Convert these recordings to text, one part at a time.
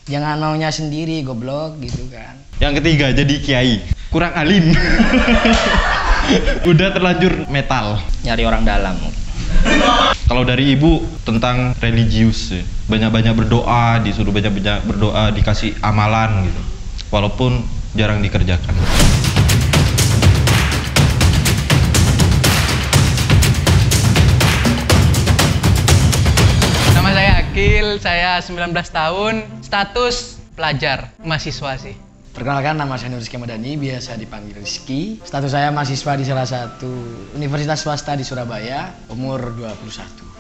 Jangan maunya sendiri, goblok gitu kan. Yang ketiga, jadi kiai. Kurang alim. Udah terlanjur metal. Nyari orang dalam. Kalau dari ibu tentang religius, banyak-banyak berdoa, disuruh banyak-banyak berdoa, dikasih amalan gitu. Walaupun jarang dikerjakan. Nama saya Akil, saya 19 tahun, status pelajar, mahasiswa sih. Perkenalkan, nama saya Nur Rizky Madani, biasa dipanggil Rizky. Status saya mahasiswa di salah satu universitas swasta di Surabaya, umur 21.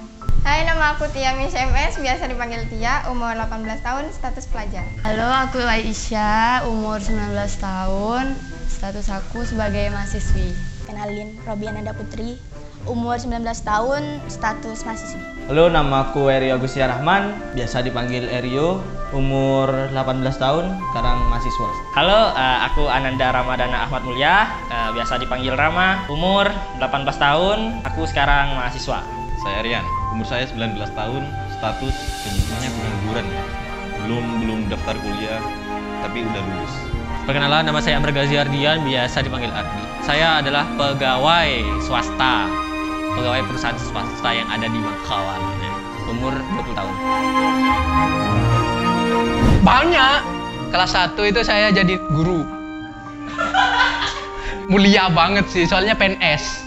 Hai, nama aku Tia Miss MS, biasa dipanggil Tia, umur 18 tahun, status pelajar. Halo, aku Aisyah, umur 19 tahun, status aku sebagai mahasiswi. Kenalin, Robiananda Putri, umur 19 tahun, status mahasiswi. Halo, nama aku Erio Agustia Rahman, biasa dipanggil Erio, umur 18 tahun, sekarang mahasiswa. Halo, aku Ananda Ramadana Ahmad Mulya, biasa dipanggil Rama, umur 18 tahun, aku sekarang mahasiswa. Saya Rian, umur saya 19 tahun, status penyebutannya pengangguran ya. Belum daftar kuliah, tapi udah lulus. Perkenalan, nama saya Amr Ghazi Ardian, biasa dipanggil Ardi. Saya adalah pegawai swasta, pegawai perusahaan swasta yang ada di Bangkawan. Umur 20 tahun. Banyak. Kelas 1 itu saya jadi guru. Mulia banget sih, soalnya PNS.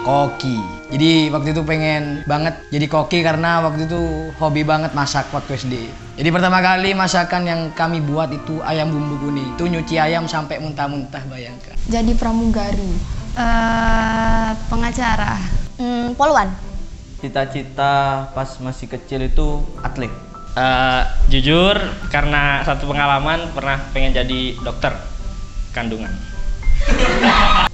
Koki. Jadi waktu itu pengen banget jadi koki karena waktu itu hobi banget masak waktu SD. Jadi pertama kali masakan yang kami buat itu ayam bumbu kuning. Itu nyuci ayam sampai muntah-muntah, bayangkan. Jadi pramugari. Pengacara. Poluan. Cita-cita pas masih kecil itu atlet. Jujur, karena satu pengalaman pernah pengen jadi dokter kandungan.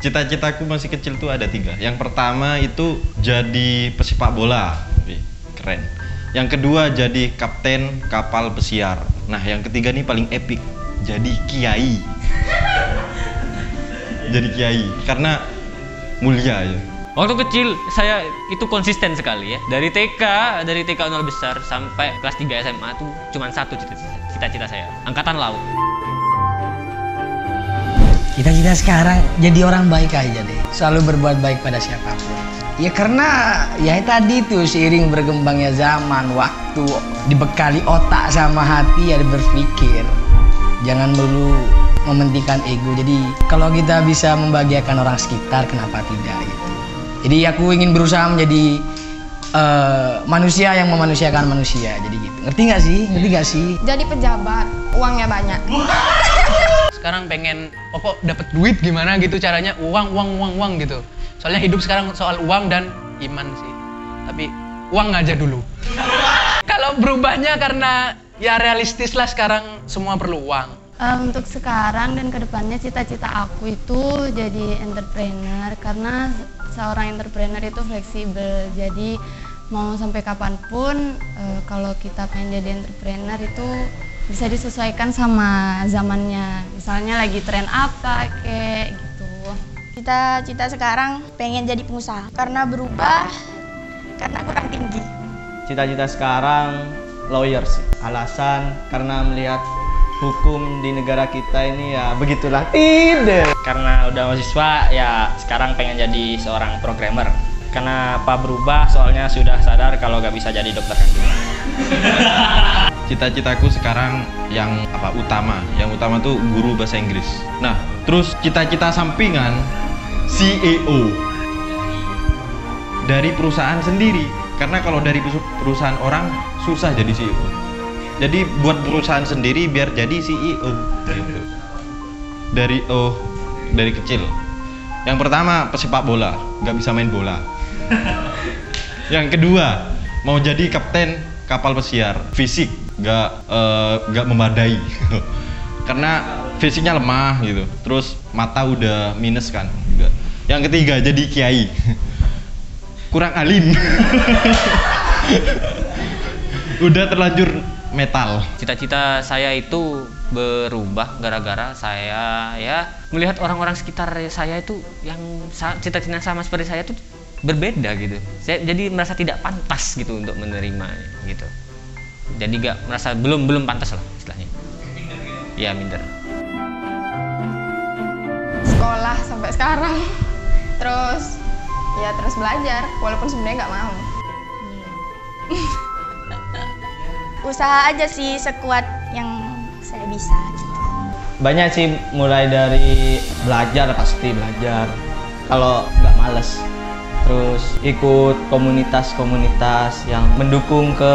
Cita-citaku masih kecil tuh ada 3. Yang pertama itu jadi pesepak bola. Wih, keren. Yang kedua jadi kapten kapal pesiar. Nah, yang ketiga nih paling epic, jadi kiai. Jadi kiai karena mulia ya. Waktu kecil saya itu konsisten sekali ya. Dari TK 0 besar sampai kelas 3 SMA tuh cuma satu cita-cita saya, angkatan laut. Cita-cita sekarang jadi orang baik aja deh. Selalu berbuat baik pada siapapun. Ya karena ya tadi tuh seiring berkembangnya zaman, waktu, dibekali otak sama hati ya berpikir. Jangan melulu mementingkan ego. Jadi kalau kita bisa membahagiakan orang sekitar, kenapa tidak gitu. Jadi aku ingin berusaha menjadi manusia yang memanusiakan manusia. Jadi gitu. Ngerti nggak sih? Jadi pejabat, uangnya banyak. Sekarang pengen pokok dapat duit gimana gitu caranya, uang gitu. Soalnya hidup sekarang soal uang dan iman sih. Tapi uang aja dulu. Kalau berubahnya karena ya realistis lah, sekarang semua perlu uang. Untuk sekarang dan kedepannya cita-cita aku itu jadi entrepreneur, karena seorang entrepreneur itu fleksibel. Jadi mau sampai kapanpun kalau kita pengen jadi entrepreneur itu bisa disesuaikan sama zamannya. Misalnya lagi tren apa kayak gitu. Cita-cita sekarang pengen jadi pengusaha karena berubah karena kurang tinggi. Cita-cita sekarang lawyer sih. Alasan karena melihat hukum di negara kita ini ya begitulah. Tidak. Karena udah mahasiswa ya sekarang pengen jadi seorang programmer. Kenapa berubah? Soalnya sudah sadar kalau gak bisa jadi dokter kandungan. Cita-citaku sekarang yang utama? Yang utama tuh guru bahasa Inggris. Nah, terus cita-cita sampingan CEO dari perusahaan sendiri. Karena kalau dari perusahaan orang susah jadi CEO. Jadi buat perusahaan sendiri biar jadi CEO gitu. Dari kecil. Yang pertama pesepak bola, nggak bisa main bola. Yang kedua mau jadi kapten kapal pesiar. Fisik nggak memadai karena fisiknya lemah gitu. Terus mata udah minus kan. Yang ketiga jadi kiai. Kurang alim. Udah terlanjur metal. Cita-cita saya itu berubah gara-gara saya ya melihat orang-orang sekitar saya itu yang cita-cita sama seperti saya tuh berbeda gitu. Saya jadi merasa tidak pantas gitu untuk menerimanya gitu. Jadi merasa belum pantas lah istilahnya. Ya minder. Sekolah sampai sekarang, terus belajar walaupun sebenarnya nggak mau. Usaha aja sih sekuat yang saya bisa gitu. Banyak sih, mulai dari belajar, pasti belajar kalau nggak males. Terus ikut komunitas-komunitas yang mendukung ke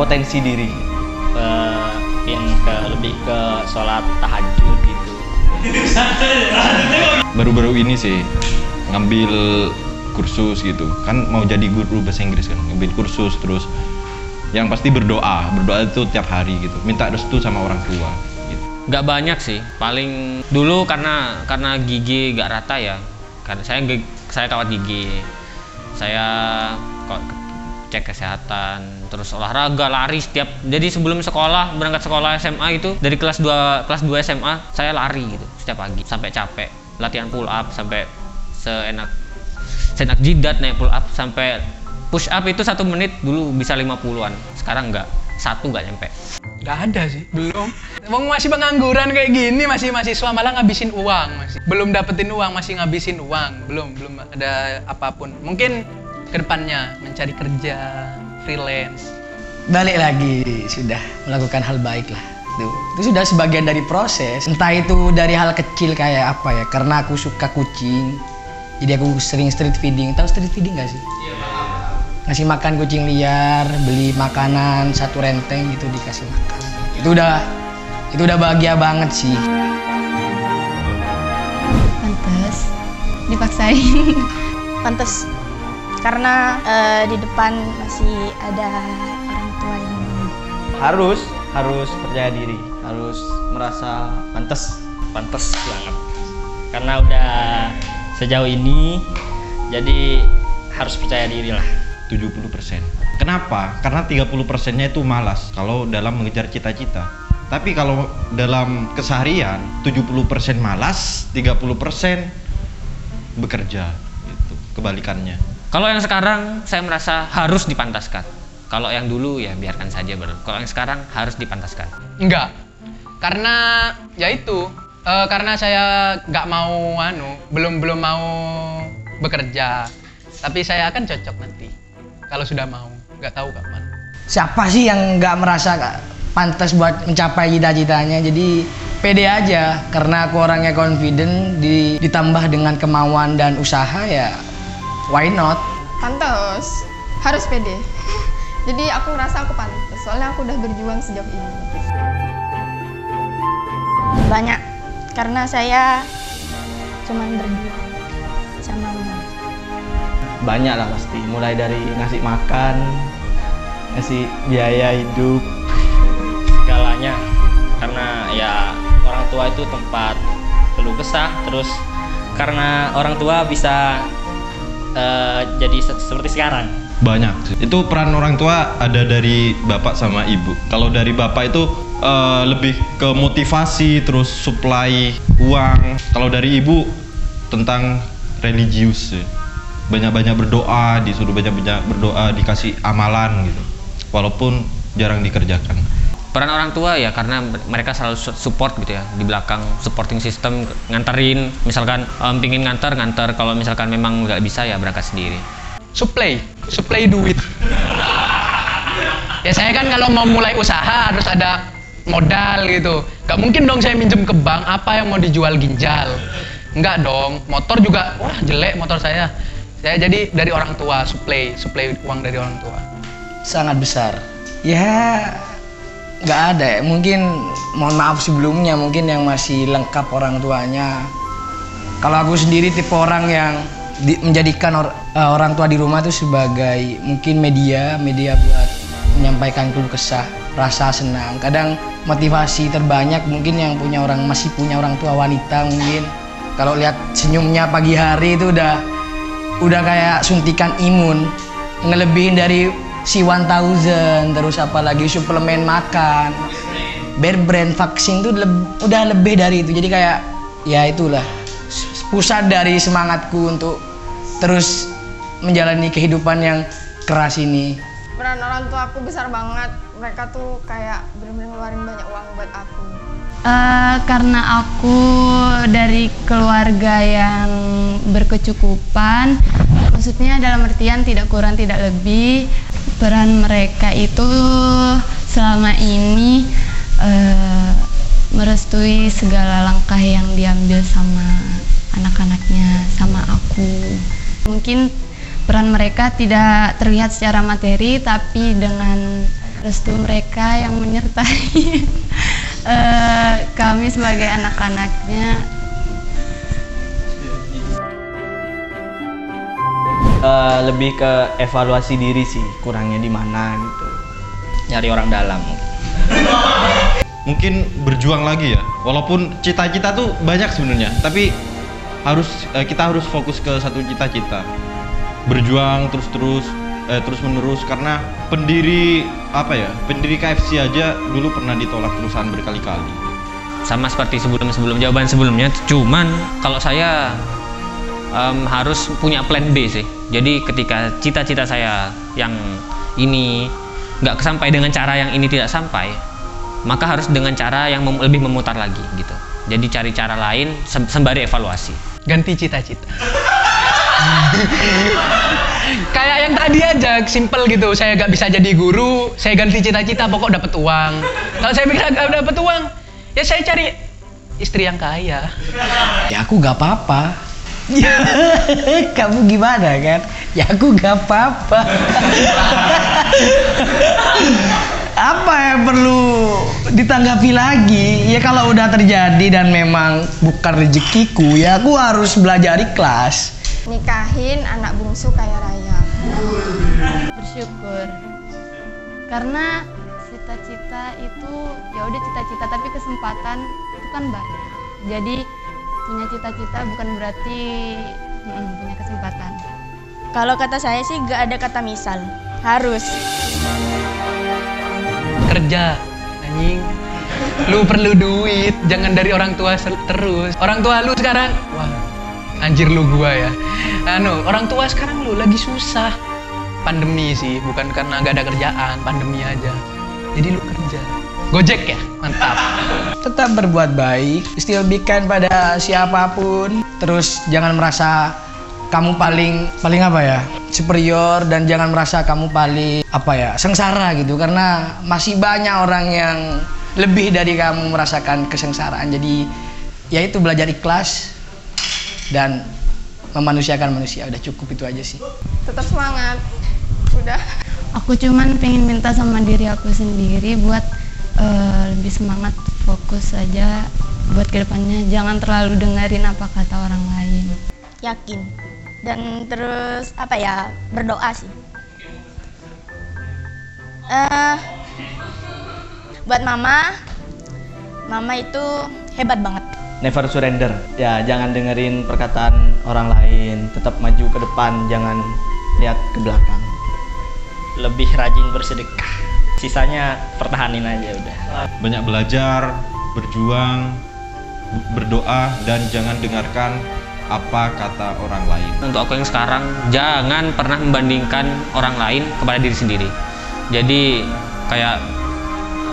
potensi diri. Lebih ke sholat tahajud gitu. Baru-baru ini sih ngambil kursus gitu. Kan mau jadi guru bahasa Inggris kan, ngambil kursus terus yang pasti berdoa itu tiap hari gitu. Minta restu sama orang tua gitu. Nggak banyak sih, paling dulu karena gigi nggak rata ya. Karena saya kawat gigi. Saya cek kesehatan, terus olahraga, lari setiap. Jadi sebelum sekolah, berangkat sekolah SMA itu dari kelas 2 SMA saya lari gitu setiap pagi sampai capek. Latihan pull up sampai seenak jidat, naik pull up sampai push up itu 1 menit dulu bisa 50-an. Sekarang nggak nyampe. Nggak ada sih, belum. Emang masih pengangguran kayak gini, masih mahasiswa malah ngabisin uang, masih belum dapetin uang, masih ngabisin uang, belum ada apapun. Mungkin kedepannya mencari kerja, freelance. Balik lagi, sudah melakukan hal baik lah. Itu sudah sebagian dari proses. Entah itu dari hal kecil kayak apa ya, karena aku suka kucing, jadi aku sering street feeding. Tahu street feeding nggak sih? Iya, paham. Ngasih makan kucing liar, beli makanan 1 renteng gitu dikasih makan. Itu udah bahagia banget sih. Pantes, dipaksain. Pantes. Karena di depan masih ada orang tua yang harus percaya diri, harus merasa pantas banget. Karena udah sejauh ini, jadi harus percaya diri lah. 70%. Kenapa? Karena 30%-nya itu malas kalau dalam mengejar cita-cita. Tapi kalau dalam keseharian 70% malas, 30% bekerja gitu. Kebalikannya. Kalau yang sekarang saya merasa harus dipantaskan. Kalau yang dulu ya biarkan saja bro. Kalau yang sekarang harus dipantaskan. Enggak. Karena ya itu, karena saya nggak mau belum mau bekerja. Tapi saya akan cocok nanti. Kalau sudah mau, nggak tahu kapan. Siapa sih yang nggak merasa pantas buat mencapai cita-citanya? Jadi pede aja, karena aku orangnya confident, ditambah dengan kemauan dan usaha ya. Why not? Pantes, harus pede. Jadi aku ngerasa aku pantes, soalnya aku udah berjuang sejauh ini. banyak. Karena saya cuma berdua sama mama. Banyak lah pasti, mulai dari ngasih makan, ngasih biaya hidup, segalanya. Karena ya orang tua itu tempat keluh kesah, terus karena orang tua bisa jadi seperti sekarang. Banyak. Itu peran orang tua ada dari bapak sama ibu. Kalau dari bapak itu lebih ke motivasi, terus supply uang. Kalau dari ibu tentang religius, banyak-banyak berdoa, disuruh banyak-banyak berdoa, dikasih amalan gitu. Walaupun jarang dikerjakan. Peran orang tua ya karena mereka selalu support gitu ya, di belakang supporting system, nganterin, misalkan pingin nganter, kalau misalkan memang nggak bisa ya berangkat sendiri. Supply duit. Ya saya kan kalau mau mulai usaha harus ada modal gitu. Gak mungkin dong saya minjem ke bank, apa yang mau dijual ginjal. Enggak dong, motor juga, wah jelek motor saya. Saya jadi dari orang tua, supply uang dari orang tua. Sangat besar. Ya nggak ada ya, mungkin mohon maaf sebelumnya, mungkin yang masih lengkap orang tuanya. Kalau aku sendiri tipe orang yang menjadikan orang tua di rumah itu sebagai mungkin media buat menyampaikan keluh kesah, rasa senang. Kadang motivasi terbanyak mungkin yang masih punya orang tua wanita, mungkin kalau lihat senyumnya pagi hari itu udah kayak suntikan imun, ngelebihin dari si 1000, terus apalagi suplemen makan, bear brand, vaksin itu udah lebih dari itu. Jadi kayak ya itulah pusat dari semangatku untuk terus menjalani kehidupan yang keras ini? Peran orang tua aku besar banget. Mereka tuh kayak bener-bener ngeluarin banyak uang buat aku. Karena aku dari keluarga yang berkecukupan, maksudnya dalam artian tidak kurang tidak lebih, peran mereka itu selama ini merestui segala langkah yang diambil sama anak-anaknya, sama aku. Mungkin peran mereka tidak terlihat secara materi, tapi dengan restu mereka yang menyertai kami sebagai anak-anaknya. Lebih ke evaluasi diri sih, kurangnya di mana gitu. Nyari orang dalam. Mungkin berjuang lagi ya, walaupun cita-cita tuh banyak sebenarnya, tapi kita harus fokus ke satu cita-cita, berjuang terus menerus, karena pendiri KFC aja dulu pernah ditolak perusahaan berkali-kali. Sama seperti jawaban sebelumnya, cuman kalau saya harus punya plan B sih. Jadi ketika cita-cita saya yang ini nggak sampai dengan cara yang ini tidak sampai, maka harus dengan cara yang lebih memutar lagi gitu. Jadi cari cara lain sembari evaluasi. Ganti cita-cita. Kayak yang tadi aja, simple gitu. Saya gak bisa jadi guru, saya ganti cita-cita, pokok dapat uang. Kalau saya bisa gak dapat uang, ya saya cari istri yang kaya. Ya aku gak apa-apa. Kamu gimana kan? Ya aku gak apa-apa. Apa yang perlu ditanggapi lagi? Ya kalau udah terjadi dan memang bukan rezekiku, ya aku harus belajar ikhlas. Nikahin anak bungsu kaya raya. Bersyukur. Karena cita-cita itu ya udah cita-cita, tapi kesempatan itu kan banyak. Jadi punya cita-cita bukan berarti punya kesempatan. Kalau kata saya sih gak ada kata misal, harus. Kerja, anjing. Lu perlu duit, jangan dari orang tua terus. Orang tua lu sekarang, wah, anjir lu gua ya. Orang tua sekarang lu lagi susah. Pandemi sih, bukan karena gak ada kerjaan, pandemi aja. Jadi lu kerja. Gojek ya? Mantap. Tetap berbuat baik, still be kind pada siapapun. Terus jangan merasa kamu paling apa ya, superior, dan jangan merasa kamu paling sengsara gitu, karena masih banyak orang yang lebih dari kamu merasakan kesengsaraan. Jadi ya itu, belajar ikhlas dan memanusiakan manusia, udah cukup itu aja sih. Tetap semangat. Udah. Aku cuman pengen minta sama diri aku sendiri buat lebih semangat, fokus aja buat kedepannya, jangan terlalu dengerin apa kata orang lain. Yakin. Dan terus berdoa sih. Buat mama itu hebat banget. Never surrender. Ya, jangan dengerin perkataan orang lain, tetap maju ke depan, jangan lihat ke belakang. Lebih rajin bersedekah. Sisanya pertahanin aja udah. Banyak belajar, berjuang, berdoa, dan jangan dengarkan apa kata orang lain. Untuk aku yang sekarang, jangan pernah membandingkan orang lain kepada diri sendiri. Jadi kayak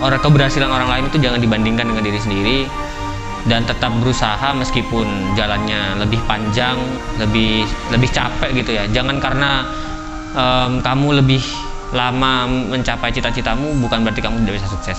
keberhasilan orang lain itu jangan dibandingkan dengan diri sendiri, dan tetap berusaha meskipun jalannya lebih panjang, lebih capek gitu ya. Jangan karena kamu lebih lama mencapai cita-citamu bukan berarti kamu tidak bisa sukses.